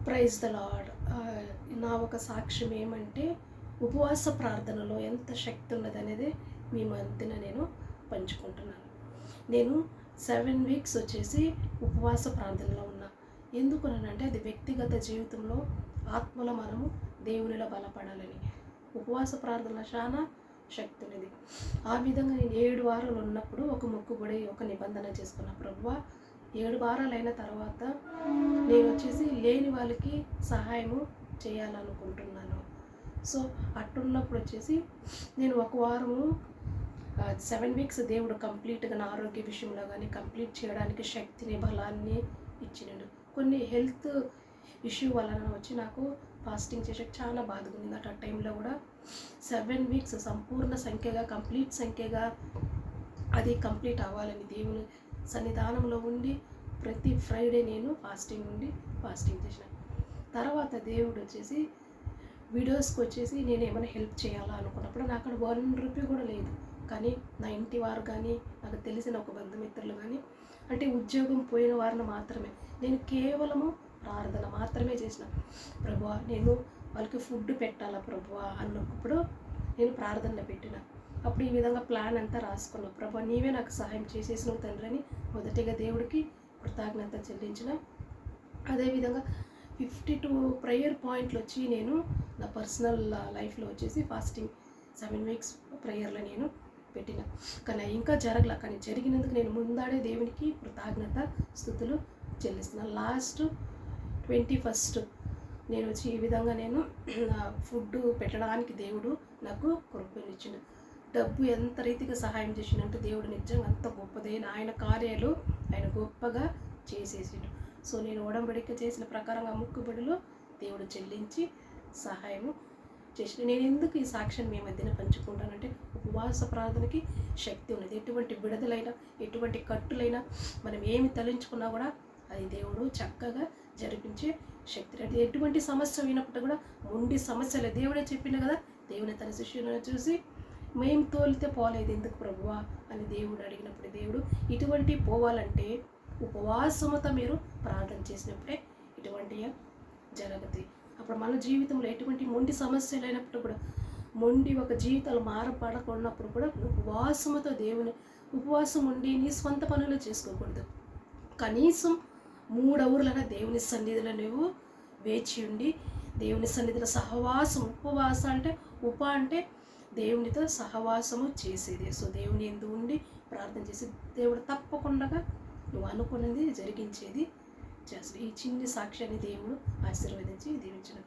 Praise the lord. నా ఒక సాక్ష్యం ఏమంటే, ఉపవాస ప్రార్థనలో ఎంత శక్తి ఉన్నదనేది మీ మధ్యన నేను పంచుకుంటున్నాను. నేను 7 వీక్స్ వచ్చేసి ఉపవాస ప్రార్థనలో ఉన్నా. ఎందుకనంటే అది వ్యక్తిగత జీవితంలో ఆత్మలో మనము దేవునిలో బలపడాలని. ఉపవాస ప్రార్థన చాలా శక్తి ఉన్నది. ఆ విధంగా నేను 7 వారాలు ఉన్నప్పుడు ఒక మొక్కుబడి, ఒక నిబంధన చేసుకున్న. ప్రభువా, 7 వారాలైన తర్వాత నేను వచ్చేసి లేని వాళ్ళకి సహాయము చేయాలనుకుంటున్నాను. సో అట్టున్నప్పుడు వచ్చేసి నేను ఒక వారము 7 వీక్స్ దేవుడు కంప్లీట్గా నా ఆరోగ్య విషయంలో కానీ కంప్లీట్ చేయడానికి శక్తిని, బలాన్ని ఇచ్చినాడు. కొన్ని హెల్త్ ఇష్యూ వలన వచ్చి నాకు ఫాస్టింగ్ చేసే చాలా బాధగా ఉంది. ఆ టైంలో కూడా 7 వీక్స్ సంపూర్ణ సంఖ్యగా, కంప్లీట్ సంఖ్యగా అది కంప్లీట్ అవ్వాలని దేవుని సన్నిధానంలో ఉండి ప్రతి ఫ్రైడే నేను ఫాస్టింగ్ చేసిన. తర్వాత దేవుడు వచ్చేసి వీడియోస్కి వచ్చేసి నేను ఏమైనా హెల్ప్ చేయాలా అనుకున్నప్పుడు నాకు అక్కడ 1 రూపీ కూడా లేదు. కానీ నా ఇంటి వారు కానీ, నాకు తెలిసిన ఒక బంధుమిత్రులు కానీ, అంటే ఉద్యోగం పోయిన వారిని మాత్రమే నేను కేవలము ప్రార్థన మాత్రమే చేసిన. ప్రభువా, నేను వాళ్ళకి ఫుడ్ పెట్టాలా ప్రభువా అన్నప్పుడు నేను ప్రార్థనలో పెట్టిన. అప్పుడు ఈ విధంగా ప్లాన్ అంతా రాసుకున్నా. ప్రభువా, నీవే నాకు సహాయం చేసేసినావు తండ్రి అని మొదటిగా దేవుడికి కృతజ్ఞత చెల్లించిన. అదేవిధంగా 52 ప్రేయర్ పాయింట్లు వచ్చి నేను నా పర్సనల్ లైఫ్లో వచ్చేసి ఫాస్టింగ్ 7 వీక్స్ ప్రేయర్లో నేను పెట్టిన. కానీ ఇంకా జరగల. కానీ జరిగినందుకు నేను ముందాడే దేవునికి కృతజ్ఞత స్తుతులు చెల్లిస్తున్నాను. లాస్ట్ 21st నేను వచ్చి ఈ విధంగా నేను ఫుడ్ పెట్టడానికి దేవుడు నాకు కృపనిచ్చిండు. డబ్బు ఎంత రీతిగా సహాయం చేసిండంటే దేవుడు నిజంగా అంత గొప్పదైన ఆయన కార్యాలు ఆయన గొప్పగా చేసేసిండు. సో నేను ఒడంబడిక చేసిన ప్రకారంగా మొక్కుబడిలో దేవుడు చెల్లించి సహాయము చేసిన. నేను ఎందుకు ఈ సాక్ష్యం మీ మధ్యన పంచుకుంటానంటే, ఉపవాస ప్రార్థనకి శక్తి ఉన్నది. ఎటువంటి విడుదలైనా, ఎటువంటి కట్టులైనా, మనం ఏమి తలంచుకున్నా కూడా అది దేవుడు చక్కగా జరిపించే శక్తి. అంటే ఎటువంటి సమస్య అయినప్పుడు కూడా మొండి సమస్యలే దేవుడే చెప్పిండు కదా, దేవుని తన శిష్యులను చూసి మేము తోలితే పోలేదు ఎందుకు ప్రభువా అని దేవుడు అడిగినప్పుడు, దేవుడు ఇటువంటి పోవాలంటే ఉపవాసముతో మీరు ప్రార్థన చేసినప్పుడే ఇటువంటి జరుగుతాయి. అప్పుడు మన జీవితంలో ఎటువంటి మొండి సమస్యలు అయినప్పుడు కూడా, మొండి ఒక జీవితాలు మారపడకున్నప్పుడు కూడా ఉపవాసముతో దేవుని ఉపవాసం ఉండి నీ స్వంత పనులు చేసుకోకూడదు. కనీసం 3 అవర్లైనా దేవుని సన్నిధిలో నువ్వు వేచి ఉండి దేవుని సన్నిధిలో సహవాసం, ఉపవాస అంటే అంటే దేవునితో సహవాసము చేసేది. సో దేవుని ఎందు ఉండి ప్రార్థన చేసి దేవుడు తప్పకుండా నువ్వు అనుకున్నది జరిగించేది చేస్తాడు. ఈ చిన్ని సాక్ష్యాన్ని దేవుడు ఆశీర్వదించి దీవించును.